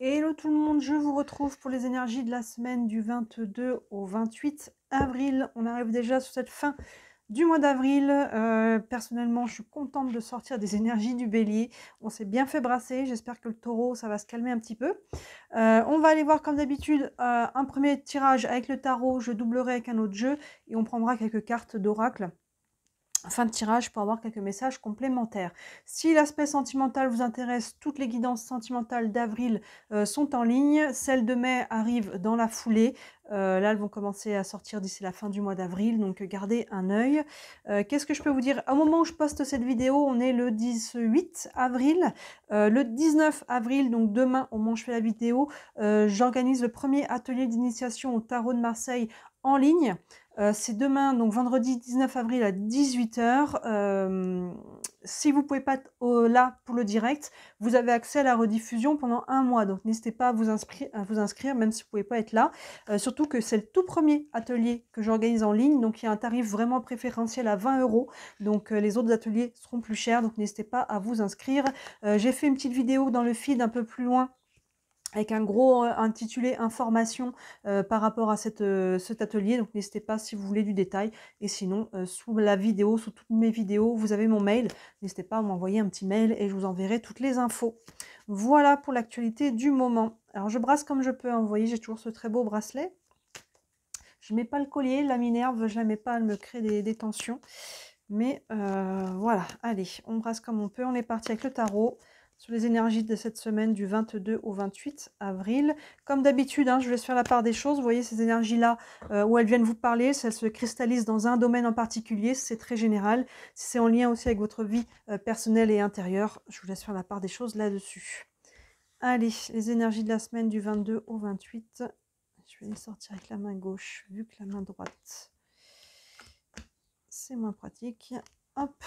Hello tout le monde, je vous retrouve pour les énergies de la semaine du 22 au 28 avril. On arrive déjà sur cette fin du mois d'avril. Personnellement, je suis contente de sortir des énergies du bélier. On s'est bien fait brasser. J'espère que le taureau, ça va se calmer un petit peu. On va aller voir comme d'habitude un premier tirage avec le tarot. Je doublerai avec un autre jeu et on prendra quelques cartes d'oracle. Fin de tirage pour avoir quelques messages complémentaires. Si l'aspect sentimental vous intéresse, toutes les guidances sentimentales d'avril sont en ligne. Celles de mai arrivent dans la foulée. Là, elles vont commencer à sortir d'ici la fin du mois d'avril, donc gardez un œil. Qu'est-ce que je peux vous dire? Au moment où je poste cette vidéo, on est le 18 avril. Le 19 avril, donc demain, au moment où je fais la vidéo, j'organise le premier atelier d'initiation au tarot de Marseille en ligne. C'est demain, donc vendredi 19 avril à 18 h. Si vous ne pouvez pas être là pour le direct, vous avez accès à la rediffusion pendant un mois. Donc n'hésitez pas à vous inscrire, même si vous ne pouvez pas être là. Surtout que c'est le tout premier atelier que j'organise en ligne. Donc il y a un tarif vraiment préférentiel à 20 €. Donc les autres ateliers seront plus chers. Donc n'hésitez pas à vous inscrire. J'ai fait une petite vidéo dans le feed un peu plus loin, avec un gros intitulé information par rapport à cet atelier. Donc n'hésitez pas si vous voulez du détail. Et sinon, sous la vidéo, sous toutes mes vidéos, vous avez mon mail. N'hésitez pas à m'envoyer un petit mail et je vous enverrai toutes les infos. Voilà pour l'actualité du moment. Alors je brasse comme je peux. Vous voyez, j'ai toujours ce très beau bracelet. Je ne mets pas le collier, la minerve, je ne la mets pas, elle me crée des tensions. Mais voilà, allez, on brasse comme on peut. On est parti avec le tarot sur les énergies de cette semaine du 22 au 28 avril. Comme d'habitude, je laisse faire la part des choses. Vous voyez ces énergies-là où elles viennent vous parler, elles se cristallisent dans un domaine en particulier, c'est très général. Si c'est en lien aussi avec votre vie personnelle et intérieure, je vous laisse faire la part des choses là-dessus. Allez, les énergies de la semaine du 22 au 28. Je vais les sortir avec la main gauche, vu que la main droite, c'est moins pratique. Hop.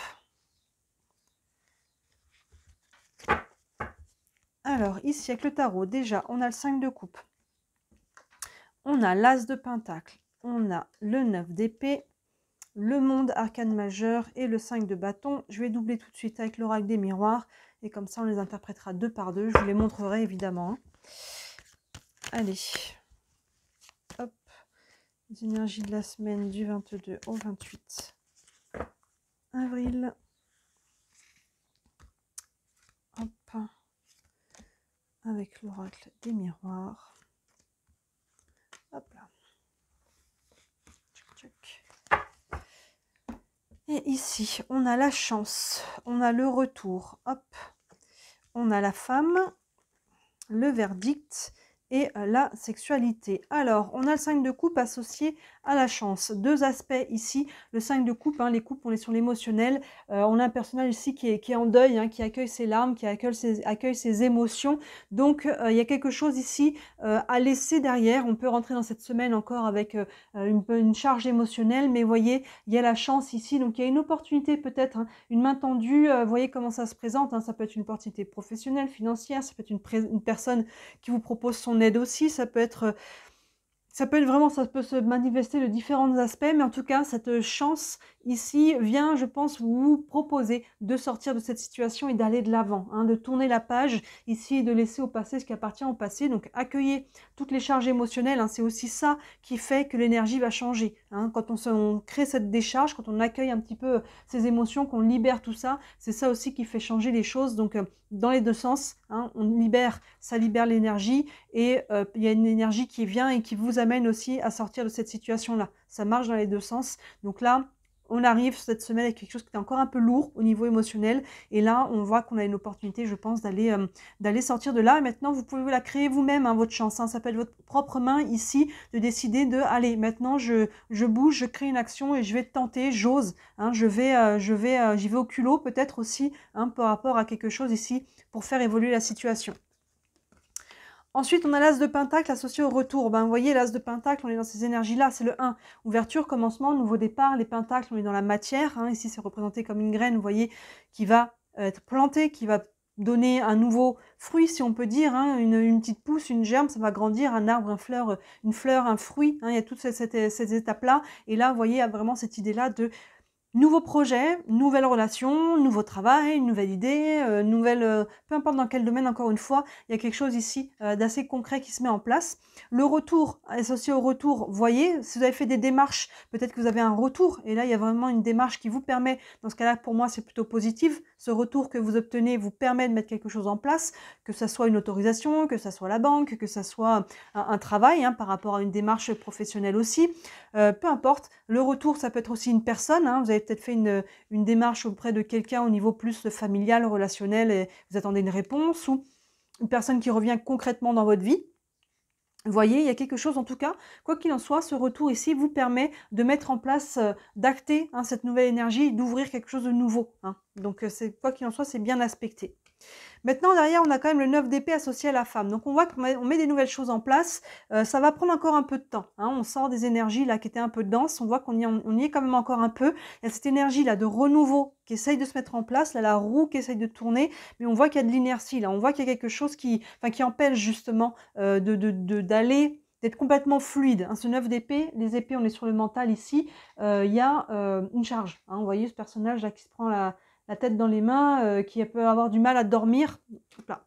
Alors, ici, avec le tarot, déjà, on a le 5 de coupe. On a l'as de pentacle. On a le 9 d'épée, le monde arcane majeur et le 5 de bâton. Je vais doubler tout de suite avec l'oracle des miroirs. Et comme ça, on les interprétera deux par deux. Je vous les montrerai, évidemment. Allez. Hop. Les énergies de la semaine du 22 au 28 avril. Hop. Avec l'oracle des miroirs. Hop là. Tchuc, tchuc. Et ici, on a la chance, on a le retour, hop, on a la femme, le verdict et la sexualité. Alors, on a le 5 de coupe associé à la chance. Deux aspects ici. Le 5 de coupe, les coupes, on est sur l'émotionnel. On a un personnage ici qui est en deuil, qui accueille ses larmes, qui accueille ses émotions. Donc, il y a quelque chose ici à laisser derrière. On peut rentrer dans cette semaine encore avec une charge émotionnelle, mais vous voyez, il y a la chance ici. Donc, il y a une opportunité peut-être, une main tendue. Vous voyez comment ça se présente. Ça peut être une opportunité professionnelle, financière. Ça peut être une personne qui vous propose son aide aussi, ça peut vraiment, ça peut se manifester de différents aspects, mais en tout cas, cette chance ici vient, je pense, vous proposer de sortir de cette situation et d'aller de l'avant, de tourner la page ici et de laisser au passé ce qui appartient au passé. Donc, accueillez toutes les charges émotionnelles, c'est aussi ça qui fait que l'énergie va changer. Quand on crée cette décharge, quand on accueille un petit peu ces émotions, qu'on libère tout ça, c'est ça aussi qui fait changer les choses. Donc, dans les deux sens, on libère, ça libère l'énergie et il y a une énergie qui vient et qui vous amène aussi à sortir de cette situation-là. Ça marche dans les deux sens. Donc là, on arrive cette semaine avec quelque chose qui est encore un peu lourd au niveau émotionnel. Et là, on voit qu'on a une opportunité, je pense, d'aller sortir de là. Et maintenant, vous pouvez la créer vous-même, votre chance. Ça peut être votre propre main ici, de décider de, allez, maintenant, je bouge, je crée une action et je vais tenter, j'ose. J'y vais au culot peut-être aussi, par rapport à quelque chose ici, pour faire évoluer la situation. Ensuite, on a l'as de pentacle associé au retour. Vous voyez, l'as de pentacle, on est dans ces énergies-là. C'est le 1. Ouverture, commencement, nouveau départ. Les pentacles, on est dans la matière. Ici, c'est représenté comme une graine, vous voyez, qui va être plantée, qui va donner un nouveau fruit, si on peut dire. Une petite pousse, une germe, ça va grandir. Un arbre, une fleur, un fruit. Il y a toutes ces étapes-là. Et là, vous voyez, il y a vraiment cette idée-là de Nouveau projet, nouvelle relation, nouveau travail, nouvelle idée, peu importe dans quel domaine, encore une fois, il y a quelque chose ici d'assez concret qui se met en place. Le retour, associé au retour, voyez, si vous avez fait des démarches, peut-être que vous avez un retour, et là, il y a vraiment une démarche qui vous permet, dans ce cas-là, pour moi, c'est plutôt positif. Ce retour que vous obtenez vous permet de mettre quelque chose en place, que ce soit une autorisation, que ce soit la banque, que ce soit un travail, hein, par rapport à une démarche professionnelle aussi. Peu importe, le retour, ça peut être aussi une personne, hein, vous avez peut-être fait une démarche auprès de quelqu'un au niveau plus familial, relationnel, et vous attendez une réponse, ou une personne qui revient concrètement dans votre vie. Vous voyez, il y a quelque chose, en tout cas, quoi qu'il en soit, ce retour ici vous permet de mettre en place, d'acter hein, cette nouvelle énergie, d'ouvrir quelque chose de nouveau. Hein. Donc, quoi qu'il en soit, c'est bien aspecté. Maintenant, derrière, on a quand même le 9 d'épée associé à la femme. Donc, on voit qu'on met des nouvelles choses en place. Ça va prendre encore un peu de temps. Hein. On sort des énergies là qui étaient un peu denses. On voit qu'on y est quand même encore un peu. Il y a cette énergie là de renouveau qui essaye de se mettre en place. Là, la roue qui essaye de tourner. Mais on voit qu'il y a de l'inertie là. On voit qu'il y a quelque chose qui empêche justement d'aller d'être complètement fluide. Hein. Ce 9 d'épée, les épées, on est sur le mental ici. Il y a une charge. Hein. Vous voyez ce personnage là qui se prend la tête dans les mains, qui peut avoir du mal à dormir. Hop là.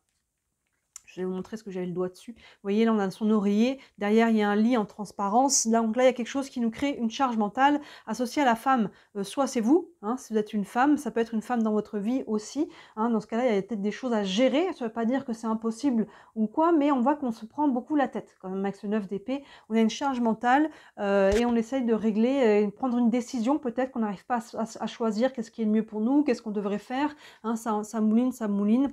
Je vais vous montrer ce que j'avais le doigt dessus. Vous voyez, là, on a son oreiller. Derrière, il y a un lit en transparence. Donc là, il y a quelque chose qui nous crée une charge mentale associée à la femme. Soit c'est vous, hein, si vous êtes une femme, ça peut être une femme dans votre vie aussi. Hein, dans ce cas-là, il y a peut-être des choses à gérer. Ça ne veut pas dire que c'est impossible ou quoi, mais on voit qu'on se prend beaucoup la tête. Quand même, avec ce 9 d'épée, on a une charge mentale et on essaye de régler, prendre une décision. Peut-être qu'on n'arrive pas à choisir qu'est-ce qui est le mieux pour nous, qu'est-ce qu'on devrait faire. Hein, ça mouline, ça mouline.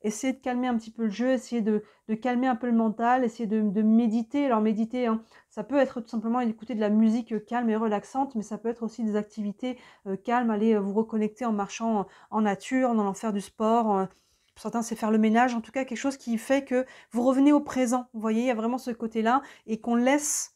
Essayez de calmer un petit peu le jeu, essayez de calmer un peu le mental, essayez de méditer. Alors méditer, hein, ça peut être tout simplement écouter de la musique calme et relaxante, mais ça peut être aussi des activités calmes, aller vous reconnecter en marchant en nature, en allant faire du sport. Pour certains, c'est faire le ménage. En tout cas, quelque chose qui fait que vous revenez au présent. Vous voyez, il y a vraiment ce côté-là et qu'on laisse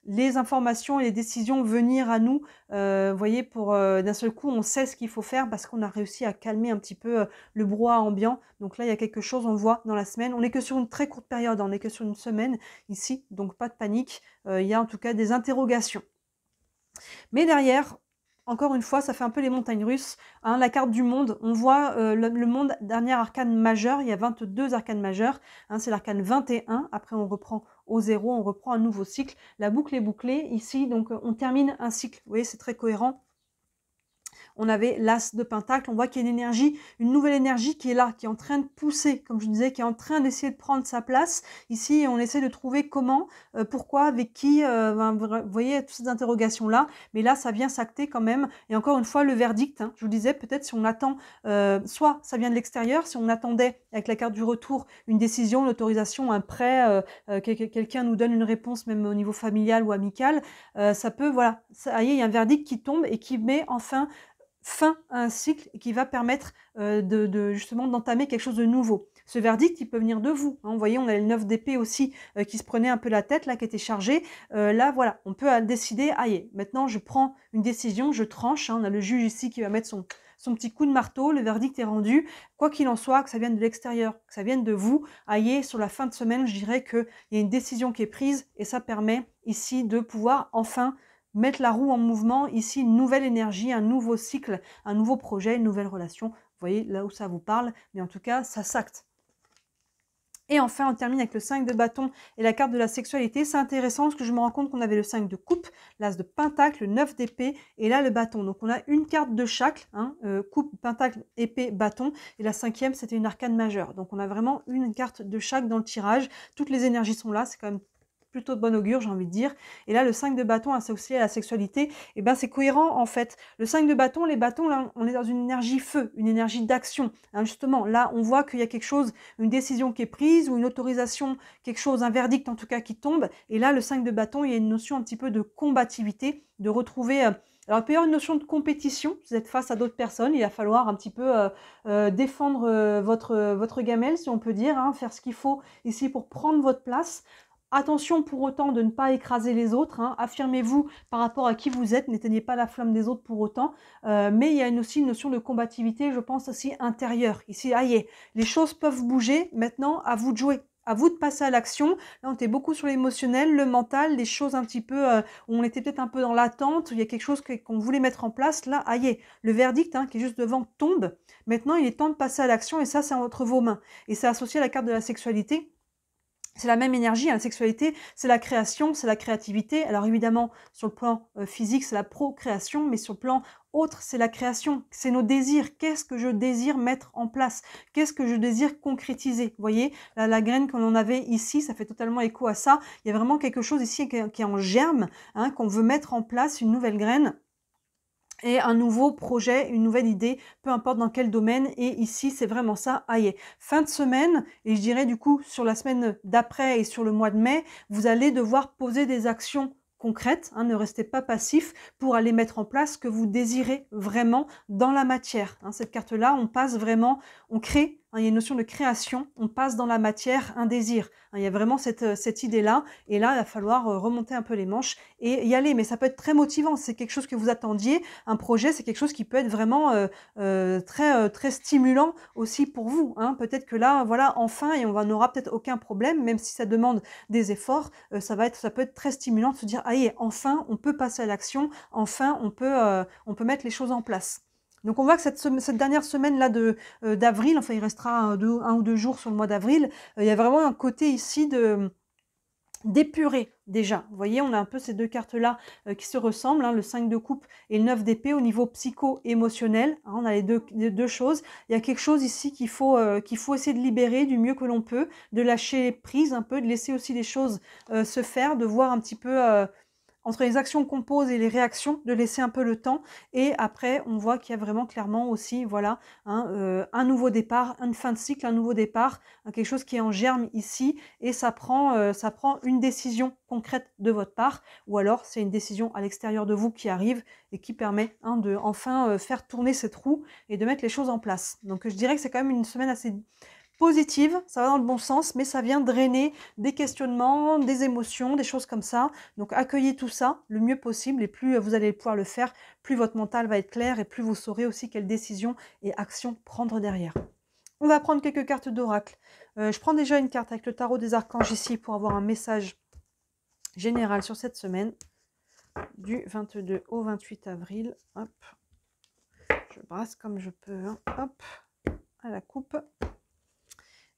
les informations et les décisions venir à nous, vous voyez, pour d'un seul coup, on sait ce qu'il faut faire parce qu'on a réussi à calmer un petit peu le brouhaha ambiant. Donc là, il y a quelque chose, on le voit dans la semaine. On n'est que sur une très courte période, on n'est que sur une semaine ici, donc pas de panique. Il y a en tout cas des interrogations. Mais derrière, encore une fois, ça fait un peu les montagnes russes. Hein, la carte du monde, on voit le monde, dernier arcane majeur. Il y a 22 arcanes majeurs. Hein, c'est l'arcane 21. Après, on reprend au 0, on reprend un nouveau cycle. La boucle est bouclée. Ici, donc, on termine un cycle. Vous voyez, c'est très cohérent. On avait l'as de pentacle, on voit qu'il y a une énergie, une nouvelle énergie qui est là, qui est en train de pousser, comme je disais, qui est en train d'essayer de prendre sa place. Ici, on essaie de trouver comment, pourquoi, avec qui, vous voyez, toutes ces interrogations-là. Mais là, ça vient s'acter quand même. Et encore une fois, le verdict, hein, je vous disais, peut-être si on attend, soit ça vient de l'extérieur, si on attendait, avec la carte du retour, une décision, une autorisation, un prêt, quelqu'un nous donne une réponse, même au niveau familial ou amical, ça peut, voilà, ça y est, il y a un verdict qui tombe et qui met enfin fin à un cycle et qui va permettre justement d'entamer quelque chose de nouveau. Ce verdict, il peut venir de vous. Hein. Vous voyez, on a le 9 d'épée aussi qui se prenait un peu la tête, là, qui était chargé. Là, voilà, on peut décider, maintenant je prends une décision, je tranche. Hein. On a le juge ici qui va mettre son petit coup de marteau, le verdict est rendu. Quoi qu'il en soit, que ça vienne de l'extérieur, que ça vienne de vous, sur la fin de semaine, je dirais qu'il y a une décision qui est prise et ça permet ici de pouvoir enfin mettre la roue en mouvement, ici une nouvelle énergie, un nouveau cycle, un nouveau projet, une nouvelle relation. Vous voyez là où ça vous parle, mais en tout cas, ça s'acte. Et enfin, on termine avec le 5 de bâton et la carte de la sexualité. C'est intéressant parce que je me rends compte qu'on avait le 5 de coupe, l'as de pentacle, le 9 d'épée et là le bâton. Donc on a une carte de chaque, hein, coupe, pentacle, épée, bâton. Et la 5e, c'était une arcane majeure. Donc on a vraiment une carte de chaque dans le tirage. Toutes les énergies sont là, c'est quand même plutôt de bon augure, j'ai envie de dire. Et là, le 5 de bâton associé à la sexualité, eh ben, c'est cohérent en fait. Le 5 de bâton, les bâtons, là, on est dans une énergie feu, une énergie d'action. Hein, justement, là, on voit qu'il y a quelque chose, une décision qui est prise ou une autorisation, quelque chose, un verdict en tout cas qui tombe. Et là, le 5 de bâton, il y a une notion un petit peu de combativité, de retrouver... Alors, il peut y avoir une notion de compétition. Vous êtes face à d'autres personnes. Il va falloir un petit peu défendre votre gamelle, si on peut dire, hein, faire ce qu'il faut ici pour prendre votre place. Attention pour autant de ne pas écraser les autres, hein. Affirmez-vous par rapport à qui vous êtes, n'éteignez pas la flamme des autres pour autant, mais il y a aussi une notion de combativité, je pense aussi intérieure. Ici, les choses peuvent bouger, maintenant à vous de jouer. À vous de passer à l'action. Là, on était beaucoup sur l'émotionnel, le mental, les choses un petit peu où on était peut-être un peu dans l'attente, où il y a quelque chose qu'on voulait mettre en place. Là, aïe, le verdict qui est juste devant tombe. Maintenant, il est temps de passer à l'action et ça, c'est entre vos mains. Et c'est associé à la carte de la sexualité. C'est la même énergie, la sexualité, c'est la création, c'est la créativité. Alors évidemment, sur le plan physique, c'est la procréation, mais sur le plan autre, c'est la création, c'est nos désirs. Qu'est-ce que je désire mettre en place? Qu'est-ce que je désire concrétiser? Vous voyez, la graine que l'on avait ici, ça fait totalement écho à ça. Il y a vraiment quelque chose ici qui est en germe, qu'on veut mettre en place, une nouvelle graine. Et un nouveau projet, une nouvelle idée, peu importe dans quel domaine. Et ici, c'est vraiment ça. Aïe, fin de semaine, et je dirais du coup sur la semaine d'après et sur le mois de mai, vous allez devoir poser des actions concrètes, ne restez pas passif pour aller mettre en place ce que vous désirez vraiment dans la matière. Cette carte-là, on passe vraiment, on crée, il y a une notion de création, on passe dans la matière un désir. Il y a vraiment cette idée-là, et là, il va falloir remonter un peu les manches et y aller. Mais ça peut être très motivant, c'est quelque chose que vous attendiez, un projet, c'est quelque chose qui peut être vraiment très stimulant aussi pour vous. Peut-être que là, voilà, enfin, et on n'aura peut-être aucun problème, même si ça demande des efforts, ça peut être très stimulant de se dire, allez, enfin, on peut passer à l'action, enfin, on peut mettre les choses en place. Donc on voit que cette dernière semaine-là d'avril, enfin il restera un ou deux jours sur le mois d'avril, il y a vraiment un côté ici d'épurer déjà. Vous voyez, on a un peu ces deux cartes-là qui se ressemblent, le 5 de coupe et le 9 d'épée au niveau psycho-émotionnel. On a les deux choses. Il y a quelque chose ici qu'il faut essayer de libérer du mieux que l'on peut, de lâcher prise un peu, de laisser aussi les choses se faire, de voir un petit peu entre les actions qu'on pose et les réactions, de laisser un peu le temps. Et après, on voit qu'il y a vraiment clairement aussi, voilà, un nouveau départ, une fin de cycle, un nouveau départ, quelque chose qui est en germe ici. Et ça prend une décision concrète de votre part, ou alors c'est une décision à l'extérieur de vous qui arrive et qui permet de enfin faire tourner cette roue et de mettre les choses en place. Donc je dirais que c'est quand même une semaine assez positive, ça va dans le bon sens, mais ça vient drainer des questionnements, des émotions, des choses comme ça. Donc accueillez tout ça le mieux possible et plus vous allez pouvoir le faire, plus votre mental va être clair et plus vous saurez aussi quelles décisions et actions prendre derrière. On va prendre quelques cartes d'oracle. Je prends déjà une carte avec le tarot des archanges ici pour avoir un message général sur cette semaine du 22 au 28 avril. Hop. Je brasse comme je peux. Hop. À la coupe.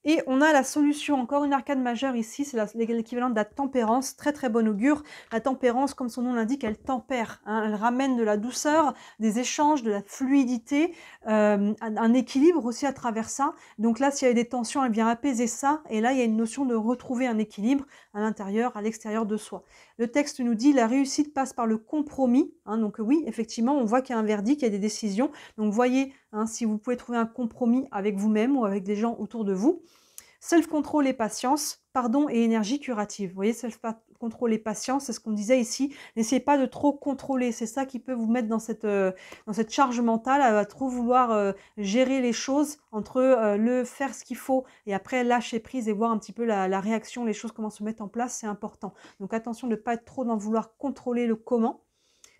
Et on a la solution, encore une arcane majeure ici, c'est l'équivalent de la tempérance, très très bon augure. La tempérance, comme son nom l'indique, elle tempère, elle ramène de la douceur, des échanges, de la fluidité, un équilibre aussi à travers ça. Donc là, s'il y a des tensions, elle vient apaiser ça. Et là, il y a une notion de retrouver un équilibre à l'intérieur, à l'extérieur de soi. Le texte nous dit la réussite passe par le compromis. Donc oui, effectivement, on voit qu'il y a un verdict, qu'il y a des décisions. Donc voyez si vous pouvez trouver un compromis avec vous-même ou avec des gens autour de vous. Self-control et patience, pardon et énergie curative. Vous voyez, self-control et patience, c'est ce qu'on disait ici. N'essayez pas de trop contrôler. C'est ça qui peut vous mettre dans cette charge mentale, à trop vouloir gérer les choses entre le faire ce qu'il faut et après lâcher prise et voir un petit peu la réaction, les choses comment se mettre en place, c'est important. Donc attention de ne pas être trop dans vouloir contrôler le comment.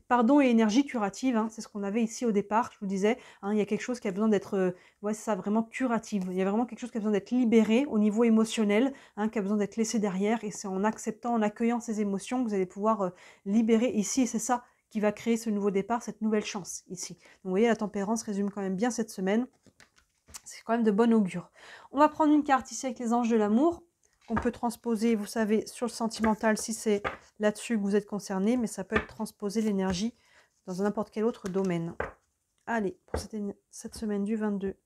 Pardon et énergie curative, c'est ce qu'on avait ici au départ, je vous disais, il y a quelque chose qui a besoin d'être, c'est ça, vraiment curative. Il y a vraiment quelque chose qui a besoin d'être libéré au niveau émotionnel, qui a besoin d'être laissé derrière, et c'est en acceptant, en accueillant ces émotions que vous allez pouvoir libérer ici, et c'est ça qui va créer ce nouveau départ, cette nouvelle chance ici. Donc vous voyez, la tempérance résume quand même bien cette semaine, c'est quand même de bon augure. On va prendre une carte ici avec les anges de l'amour, qu'on peut transposer, vous savez, sur le sentimental si c'est là-dessus que vous êtes concerné, mais ça peut être transposé l'énergie dans n'importe quel autre domaine. Allez, pour cette semaine du 22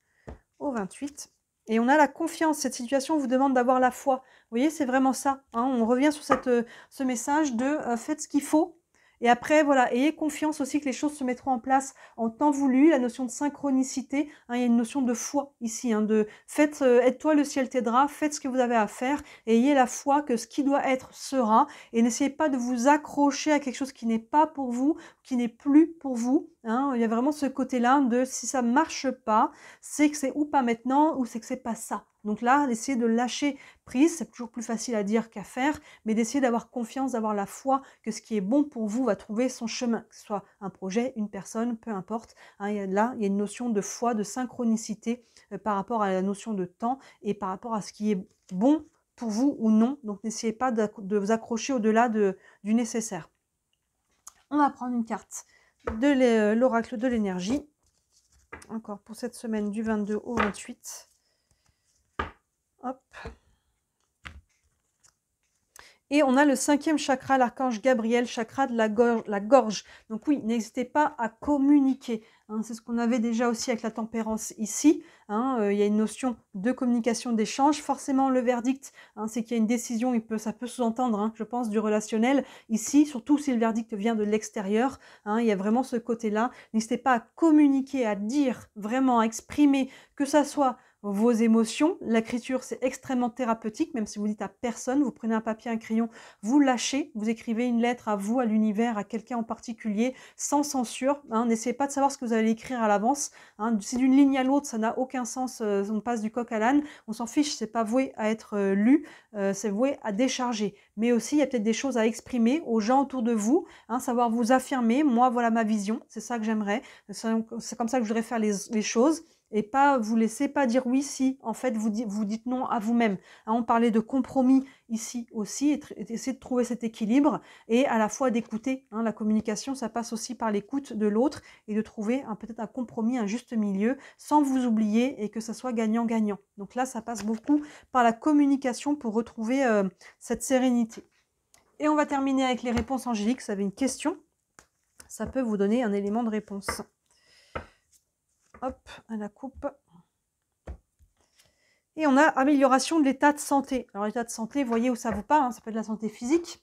au 28. Et on a la confiance. Cette situation vous demande d'avoir la foi. Vous voyez, c'est vraiment ça. On revient sur ce message de faites ce qu'il faut. Et après, voilà, ayez confiance aussi que les choses se mettront en place en temps voulu. La notion de synchronicité, il y a une notion de foi ici, de faites, aide-toi, le ciel t'aidera, faites ce que vous avez à faire, et ayez la foi que ce qui doit être sera, et n'essayez pas de vous accrocher à quelque chose qui n'est pas pour vous, qui n'est plus pour vous. Il y a vraiment ce côté-là de si ça ne marche pas, c'est que c'est ou pas maintenant, ou c'est que c'est pas ça. Donc là, essayez de lâcher prise, c'est toujours plus facile à dire qu'à faire, mais d'essayer d'avoir confiance, d'avoir la foi que ce qui est bon pour vous va trouver son chemin, que ce soit un projet, une personne, peu importe. Là, il y a une notion de foi, de synchronicité par rapport à la notion de temps et par rapport à ce qui est bon pour vous ou non. Donc, n'essayez pas de vous accrocher au-delà du nécessaire. On va prendre une carte de l'oracle de l'énergie. Encore pour cette semaine du 22 au 28. Hop. Et on a le 5e chakra, l'archange Gabriel, chakra de la gorge. Donc oui, n'hésitez pas à communiquer. Hein, c'est ce qu'on avait déjà aussi avec la tempérance ici. Hein, y a une notion de communication, d'échange. Forcément, le verdict, hein, c'est qu'il y a une décision, ça peut sous-entendre, hein, je pense, du relationnel. Ici, surtout si le verdict vient de l'extérieur, hein, il y a vraiment ce côté-là. N'hésitez pas à communiquer, à dire, vraiment, à exprimer, que ça soit vos émotions. L'écriture, c'est extrêmement thérapeutique, même si vous dites à personne, vous prenez un papier, un crayon, vous lâchez, vous écrivez une lettre à vous, à l'univers, à quelqu'un en particulier, sans censure. Hein, n'essayez pas de savoir ce que vous allez écrire à l'avance. Hein, si d'une ligne à l'autre, ça n'a aucun sens, on passe du coq à l'âne, on s'en fiche, c'est pas voué à être lu, c'est voué à décharger. Mais aussi, il y a peut-être des choses à exprimer aux gens autour de vous, hein, savoir vous affirmer, moi, voilà ma vision, c'est ça que j'aimerais, c'est comme ça que je voudrais faire les choses. Et pas vous laissez pas dire oui si en fait vous dites non à vous-même. Hein, on parlait de compromis ici aussi, et essayer de trouver cet équilibre et à la fois d'écouter. Hein, la communication, ça passe aussi par l'écoute de l'autre et de trouver peut-être un compromis, un juste milieu, sans vous oublier et que ça soit gagnant-gagnant. Donc là, ça passe beaucoup par la communication pour retrouver cette sérénité. Et on va terminer avec les réponses angéliques. Vous avez une question, ça peut vous donner un élément de réponse. Hop, à la coupe. Et on a amélioration de l'état de santé. Alors l'état de santé, voyez où ça vous parle, hein, ça peut être la santé physique.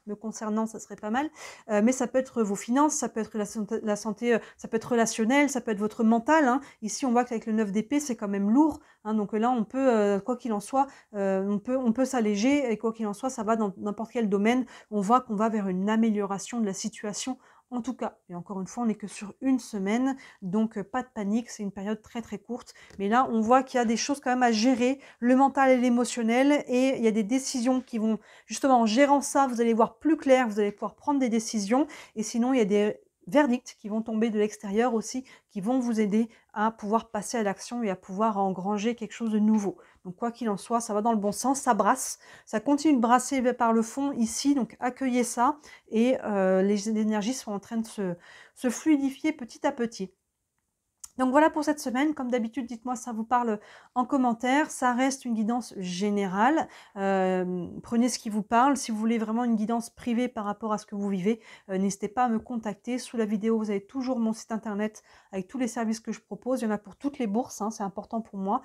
Me concernant, ça serait pas mal. Mais ça peut être vos finances, ça peut être la santé, ça peut être relationnel, ça peut être votre mental. Hein. Ici, on voit qu'avec le 9 d'épée, c'est quand même lourd. Hein, donc là, on peut, quoi qu'il en soit, on peut s'alléger. Et quoi qu'il en soit, ça va dans n'importe quel domaine. On voit qu'on va vers une amélioration de la situation. En tout cas, et encore une fois, on n'est que sur une semaine, donc pas de panique, c'est une période très très courte. Mais là, on voit qu'il y a des choses quand même à gérer, le mental et l'émotionnel, et il y a des décisions qui vont, justement, en gérant ça, vous allez voir plus clair, vous allez pouvoir prendre des décisions, et sinon, il y a des verdicts qui vont tomber de l'extérieur aussi, qui vont vous aider à pouvoir passer à l'action et à pouvoir engranger quelque chose de nouveau. Donc quoi qu'il en soit, ça va dans le bon sens, ça brasse, ça continue de brasser par le fond ici, donc accueillez ça et les énergies sont en train de se fluidifier petit à petit. Donc voilà pour cette semaine. Comme d'habitude, dites-moi si ça vous parle en commentaire. Ça reste une guidance générale. Prenez ce qui vous parle. Si vous voulez vraiment une guidance privée par rapport à ce que vous vivez, n'hésitez pas à me contacter. Sous la vidéo, vous avez toujours mon site internet avec tous les services que je propose. Il y en a pour toutes les bourses, hein, c'est important pour moi.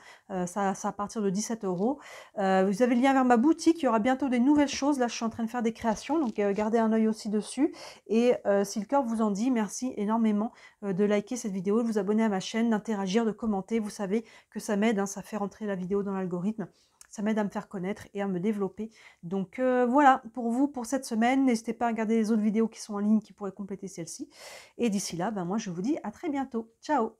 Ça à partir de 17 €. Vous avez le lien vers ma boutique. Il y aura bientôt des nouvelles choses. Là, je suis en train de faire des créations, donc gardez un œil aussi dessus. Et si le cœur vous en dit, merci énormément de liker cette vidéo, de vous abonner à ma chaîne, d'interagir, de commenter. Vous savez que ça m'aide, hein, ça fait rentrer la vidéo dans l'algorithme, ça m'aide à me faire connaître et à me développer. Donc voilà pour vous pour cette semaine. N'hésitez pas à regarder les autres vidéos qui sont en ligne qui pourraient compléter celle-ci. Et d'ici là, ben moi je vous dis à très bientôt. Ciao!